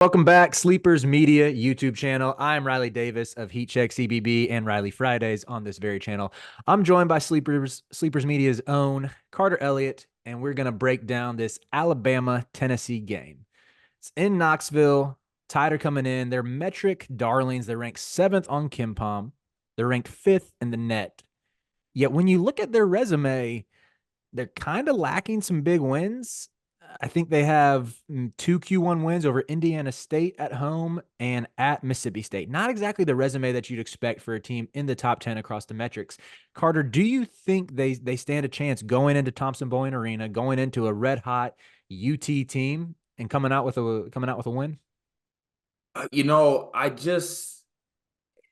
Welcome back, Sleepers Media YouTube channel. I'm Riley Davis of Heat Check CBB and Riley Fridays on this very channel. I'm joined by Sleepers Media's own Carter Elliott, and we're going to break down this Alabama-Tennessee game. It's in Knoxville. Tide are coming in. They're metric darlings. They're ranked 7th on KenPom. They're ranked 5th in the net. Yet when you look at their resume, they're kind of lacking some big wins. I think they have two Q1 wins over Indiana State at home and at Mississippi State. Not exactly the resume that you'd expect for a team in the top 10 across the metrics. Carter, do you think they stand a chance going into Thompson-Boling Arena, going into a red hot UT team and coming out with a win? I just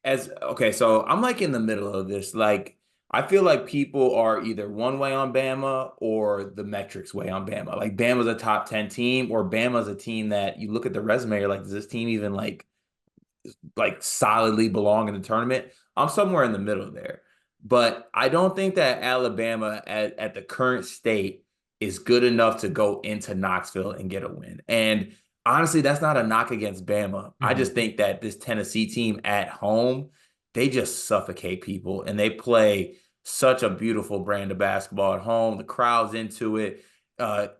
as okay, so I'm like in the middle of this. Like, I feel like people are either one way on Bama or the metrics way on Bama. Like Bama's a top 10 team, or Bama's a team that you look at the resume, you're like, does this team even like solidly belong in the tournament? I'm somewhere in the middle there. But I don't think that Alabama at the current state is good enough to go into Knoxville and get a win. And honestly, that's not a knock against Bama. I Mm-hmm. just think that this Tennessee team at home, they just suffocate people and they play such a beautiful brand of basketball at home. The crowd's into it. And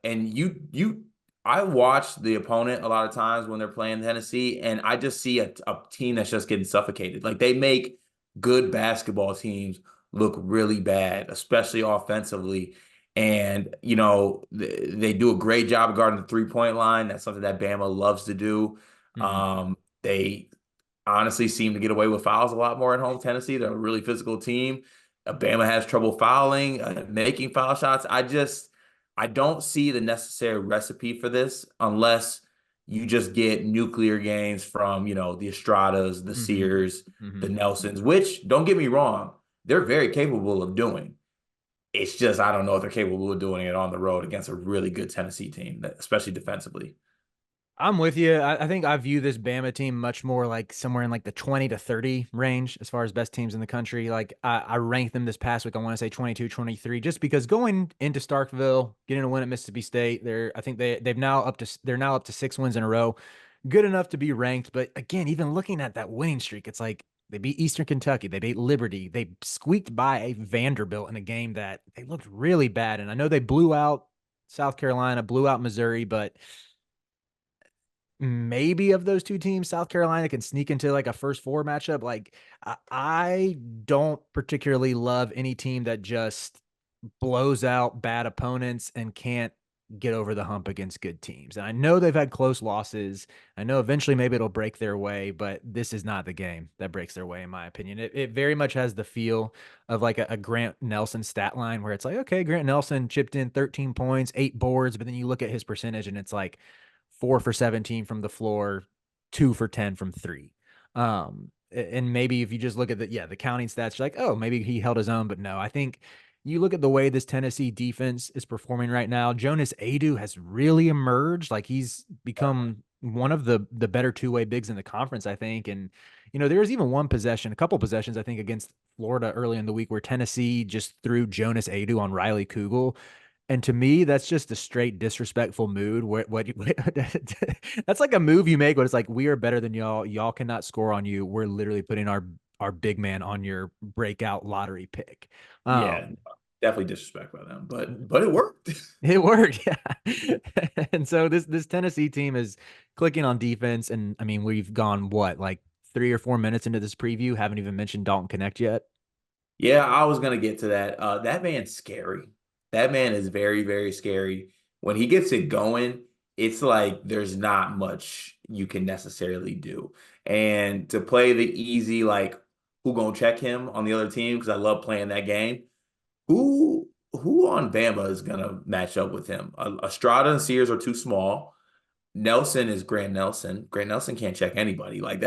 I watch the opponent a lot of times when they're playing Tennessee, and I just see a team that's just getting suffocated. Like, they make good basketball teams look really bad, especially offensively. And, they do a great job guarding the 3-point line. That's something that Bama loves to do. Mm-hmm. They honestly seem to get away with fouls a lot more at home. Tennessee, they're a really physical team. Bama has trouble fouling, making foul shots. I don't see the necessary recipe for this unless you just get nuclear games from, the Estradas, the Mm-hmm. Sears, Mm-hmm. the Nelsons, which, don't get me wrong, they're very capable of doing. It's just, I don't know if they're capable of doing it on the road against a really good Tennessee team, especially defensively. I'm with you. I think I view this Bama team much more like somewhere in like the 20 to 30 range as far as best teams in the country. Like I ranked them this past week. I want to say 22, 23, just because going into Starkville, getting a win at Mississippi State, I think they're now up to 6 wins in a row. Good enough to be ranked. But again, even looking at that winning streak, it's like they beat Eastern Kentucky, they beat Liberty, they squeaked by a Vanderbilt in a game that they looked really bad. And I know they blew out South Carolina, blew out Missouri, but maybe of those two teams, South Carolina can sneak into like a first four matchup. Like I don't particularly love any team that just blows out bad opponents and can't get over the hump against good teams. And I know they've had close losses. I know eventually maybe it'll break their way, but this is not the game that breaks their way, in my opinion. It very much has the feel of like a Grant Nelson stat line where it's like, okay, Grant Nelson chipped in 13 points, 8 boards, but then you look at his percentage and it's like 4 for 17 from the floor, 2 for 10 from three. And maybe if you just look at the counting stats, you're like, oh, maybe he held his own, but no, I think you look at the way this Tennessee defense is performing right now. Jonas Adu has really emerged. Like he's become one of the better two-way bigs in the conference, I think. And there was even a couple possessions, I think, against Florida early in the week where Tennessee just threw Jonas Adu on Riley Kugel. And to me, that's just a straight disrespectful mood. That's like a move you make when it's like, we are better than y'all. Y'all cannot score on you. We're literally putting our big man on your breakout lottery pick. Yeah, Um, definitely disrespect by them, but it worked. it worked, yeah. And so this Tennessee team is clicking on defense, and I mean, we've gone what, like 3 or 4 minutes into this preview, haven't even mentioned Dalton Connect yet. Yeah, I was gonna get to that. That man's scary. That man is very, very scary. When he gets it going, it's like there's not much you can necessarily do. And to play the easy, like, who gonna check him on the other team? Because I love playing that game. Who on Bama is gonna match up with him? Estrada and Sears are too small. Nelson is Grant Nelson. Grant Nelson can't check anybody. Like,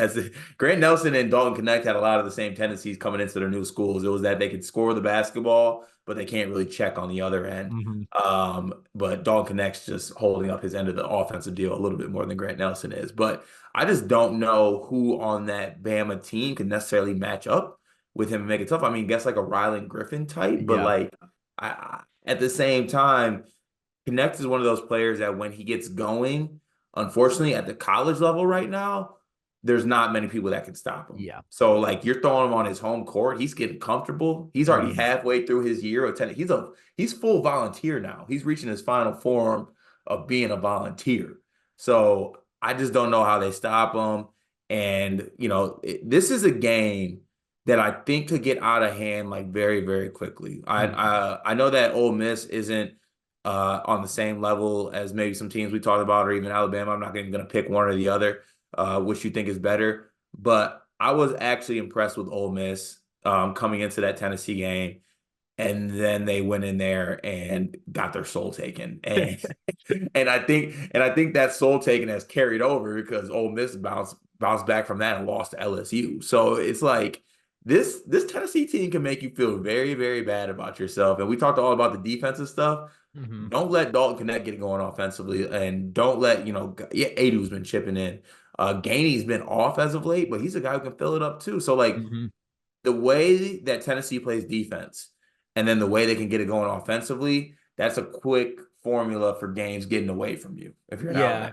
Grant Nelson and Dalton Connect had a lot of the same tendencies coming into their new schools. It was that they could score the basketball, but they can't really check on the other end. Mm-hmm. But Dalton Connect's just holding up his end of the offensive deal a little bit more than Grant Nelson is. But I just don't know who on that Bama team can necessarily match up with him and make it tough. I mean, guess like a Rylan Griffin type, but Yeah. like at the same time, Connect is one of those players that when he gets going, Unfortunately, at the college level right now, there's not many people that can stop him. Yeah. So like you're throwing him on his home court, he's getting comfortable. He's already Mhm. halfway through his year of tennis. He's full volunteer now. He's reaching his final form of being a volunteer. So I just don't know how they stop him. And this is a game that I think could get out of hand like very, very quickly. I Mhm. I, I know that Ole Miss isn't on the same level as maybe some teams we talked about, or even Alabama. I'm not even going to pick one or the other, which you think is better. But I was actually impressed with Ole Miss coming into that Tennessee game, and then they went in there and got their soul taken, and I think that soul taken has carried over because Ole Miss bounced back from that and lost to LSU. So it's like this Tennessee team can make you feel very, very bad about yourself. And we talked all about the defensive stuff. Mhm. Don't let Dalton Connect get going offensively, and don't let yeah, Adu's been chipping in. Gainey's been off as of late, but he's a guy who can fill it up too. So like Mhm. the way that Tennessee plays defense, and then the way they can get it going offensively, that's a quick formula for games getting away from you if you're an Alabama. Yeah.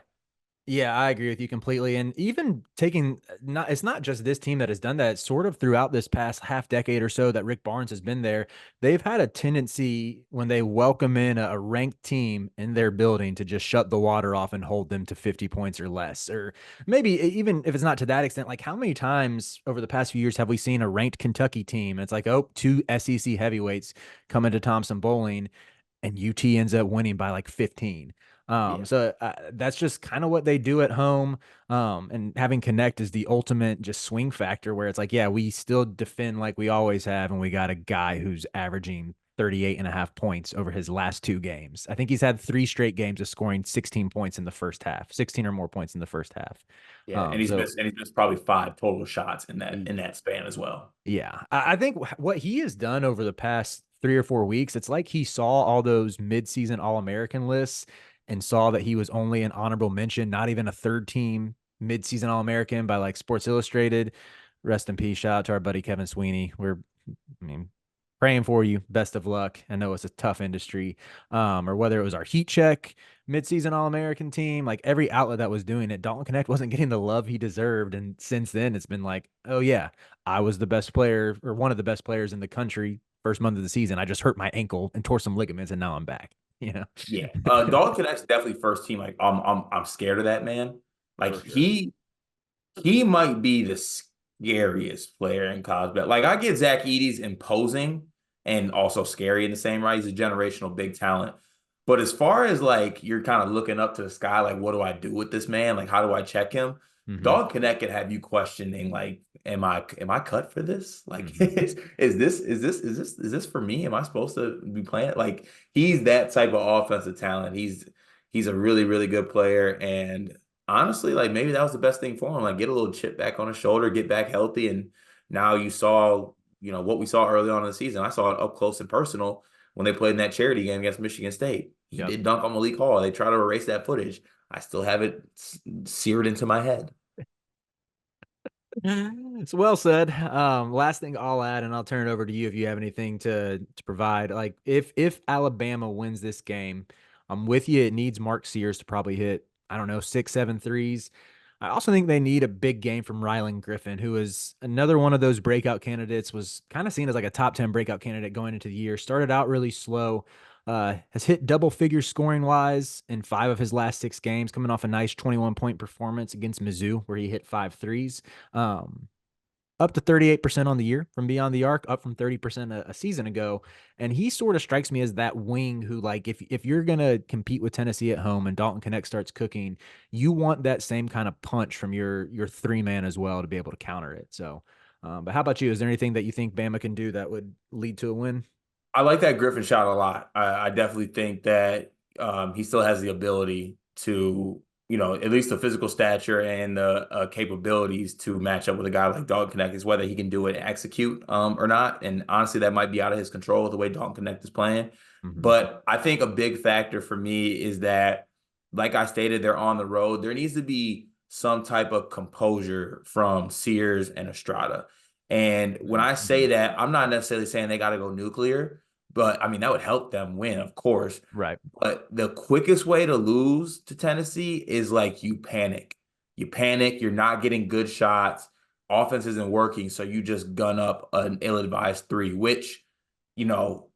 Yeah, I agree with you completely. And even taking not it's not just this team that has done that. Sort of throughout this past half decade or so that Rick Barnes has been there, they've had a tendency when they welcome in a ranked team in their building to just shut the water off and hold them to 50 points or less. Or maybe even if it's not to that extent, like how many times over the past few years have we seen a ranked Kentucky team? It's like, oh, two SEC heavyweights coming to Thompson Bowling and UT ends up winning by like 15. Yeah. So that's just kind of what they do at home. And having Connect is the ultimate just swing factor where it's like, yeah, we still defend like we always have. And we got a guy who's averaging 38.5 points over his last two games. I think he's had 3 straight games of scoring 16 points in the first half, 16 or more points in the first half. Yeah, and Um, he's so missed and he's missed probably 5 total shots in that span as well. Yeah, I think what he has done over the past 3 or 4 weeks, it's like he saw all those midseason All American lists and saw that he was only an honorable mention, not even a third team midseason All American by like Sports Illustrated. Rest in peace. Shout out to our buddy Kevin Sweeney. I mean, praying for you. Best of luck. I know it's a tough industry. Or whether it was our Heat Check midseason All American team, like every outlet that was doing it, Dalton Connect wasn't getting the love he deserved. And since then, it's been like, oh, yeah, I was the best player or one of the best players in the country first month of the season. I just hurt my ankle and tore some ligaments, and now I'm back. You know, Yeah, Dalton Connect's definitely first team. Like I'm scared of that man. Like for sure. he might be the scariest player in college. But like I get Zach Edey's imposing and also scary in the same right. He's a generational big talent. But as far as like you're kind of looking up to the sky, like what do I do with this man? Like how do I check him? Hmm. Dog Connect could have you questioning like, am I cut for this? Like Hmm. is this for me? Am I supposed to be playing? Like he's that type of offensive talent. He's a really, really good player. And honestly, like maybe that was the best thing for him. Like get a little chip back on his shoulder, get back healthy, and now you saw, what we saw early on in the season. I saw it up close and personal when they played in that charity game against Michigan State. He Yep. did dunk on Malik Hall. They try to erase that footage. I still have it seared into my head. It's well said. Last thing I'll add, and I'll turn it over to you if you have anything to provide. Like if Alabama wins this game, I'm with you. It needs Mark Sears to probably hit, I don't know, 6, 7 threes. I also think they need a big game from Rylan Griffin, who is another one of those breakout candidates, was kind of seen as like a top 10 breakout candidate going into the year. Started out really slow, has hit double figures scoring wise in 5 of his last 6 games, coming off a nice 21-point performance against Mizzou, where he hit 5 threes. Um, Up to 38% on the year from beyond the arc, up from 30% a season ago. And he sort of strikes me as that wing who, like, if you're gonna compete with Tennessee at home and Dalton Connect starts cooking, you want that same kind of punch from your 3 man as well to be able to counter it. So, but how about you? Is there anything that you think Bama can do that would lead to a win? I like that Griffin shot a lot. I definitely think that he still has the ability to, at least the physical stature and the capabilities to match up with a guy like Dalton Connect. Is whether he can do it and execute or not. And honestly, that might be out of his control the way Dalton Connect is playing. Mm-hmm. But I think a big factor for me is that, like I stated, they're on the road. There needs to be some type of composure from Sears and Estrada. And when I Mm-hmm. say that, I'm not necessarily saying they got to go nuclear. But I mean, that would help them win, of course. Right. But the quickest way to lose to Tennessee is like you panic. You panic, you're not getting good shots, offense isn't working, so you just gun up an ill-advised three, which, you know,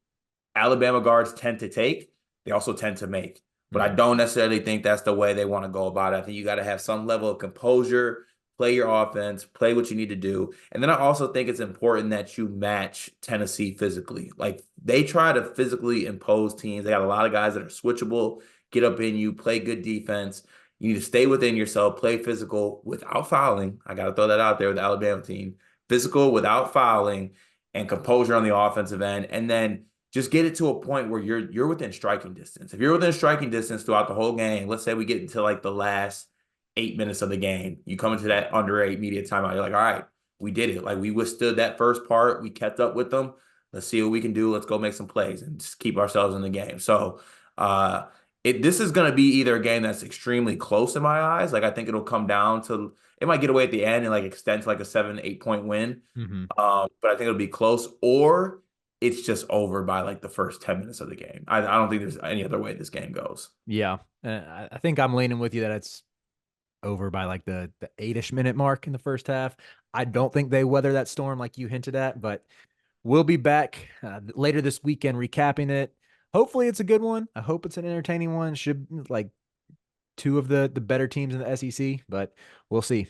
Alabama guards tend to take. They also tend to make. But I Mhm. don't necessarily think that's the way they want to go about it. I think you got to have some level of composure, play your offense, play what you need to do. And then I also think it's important that you match Tennessee physically. Like they try to physically impose teams. They got a lot of guys that are switchable, get up in you, play good defense. You need to stay within yourself, play physical without fouling. I got to throw that out there with the Alabama team. Physical without fouling and composure on the offensive end. And then just get it to a point where you're within striking distance. If you're within striking distance throughout the whole game, let's say we get into like the last 8 minutes of the game, you come into that under eight media timeout, you're like, all right, we did it. Like we withstood that first part, we kept up with them. Let's see what we can do. Let's go make some plays and just keep ourselves in the game. So uh this is going to be either a game that's extremely close in my eyes. Like I think it'll come down to it might get away at the end and like extend to like a 7, 8 point win. Mhm. But I think it'll be close, or it's just over by like the first 10 minutes of the game. I don't think there's any other way this game goes. Yeah. I think I'm leaning with you that it's over by like the 8-ish minute mark in the first half. I don't think they weather that storm like you hinted at, but we'll be back later this weekend recapping it. Hopefully it's a good one. I hope it's an entertaining one. Should like two of the better teams in the SEC, but we'll see.